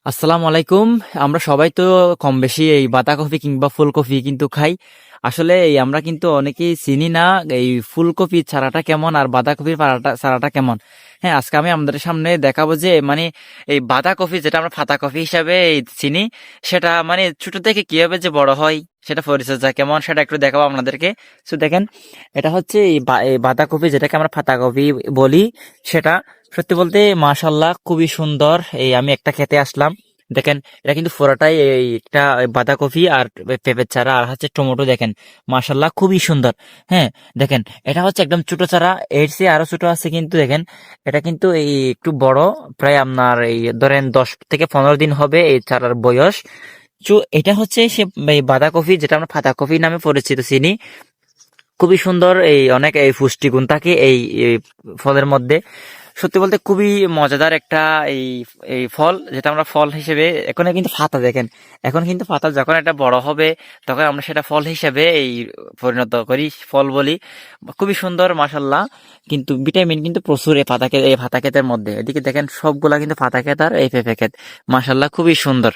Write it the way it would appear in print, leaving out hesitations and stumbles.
আসসালামু আলাইকুম। আমরা সবাই তো কম বেশি এই বাঁধাকপি কিংবা ফুলকপি কিন্তু খাই। আসলে এই আমরা কিন্তু অনেকেই চিনি না এই ফুলকপি চারাটা কেমন আর বাঁধাকপির চারাটা কেমন। হ্যাঁ, আজকে আমি আমাদের সামনে দেখাবো যে মানে এই বাঁধাকপি যেটা আমরা পাতাকপি হিসাবে এই চিনি, সেটা মানে ছোট থেকে কিভাবে যে বড় হয়, সেটা পরিচর্যা কেমন সেটা একটু দেখাবো আপনাদেরকে। তো দেখেন, এটা হচ্ছে এই বাঁধাকপি যেটাকে আমরা পাতাকপি বলি, সেটা সত্যি বলতে মাশাল্লাহ খুবই সুন্দর। এই আমি একটা খেতে আসলাম, দেখেন এটা কিন্তু পুরোটাই এই একটা বাঁধাকপি আর পেঁপের চারা আর হচ্ছে টমেটো। দেখেন মাশাল্লাহ খুবই সুন্দর। হ্যাঁ, দেখেন এটা হচ্ছে একদম ছোট চারা, এর চেয়ে আরো ছোট আছে কিন্তু দেখেন এটা কিন্তু এই একটু বড়, প্রায় আপনার এই ধরেন 10 থেকে 15 দিন হবে এই চারার বয়স। তো এটা হচ্ছে সে এই বাঁধাকপি যেটা আমরা পাতাকপি নামে পরিচিত চিনি। খুবই সুন্দর, এই অনেক এই পুষ্টিগুণ থাকে এই ফলের মধ্যে। সত্যি বলতে খুবই মজাদার একটা এই এই ফল, যেটা আমরা ফল হিসেবে এখন কিন্তু পাতা দেখেন, এখন কিন্তু পাতা যখন এটা বড় হবে তখন আমরা সেটা ফল হিসেবে এই পরিণত করি, ফল বলি। খুবই সুন্দর মাশাল্লাহ। কিন্তু ভিটামিন কিন্তু প্রচুর এই পাতা ক্ষেতের মধ্যে। এদিকে দেখেন সবগুলা কিন্তু পাতা ক্ষেত আর এই পেঁপে ক্ষেত, মাশাল্লাহ খুবই সুন্দর।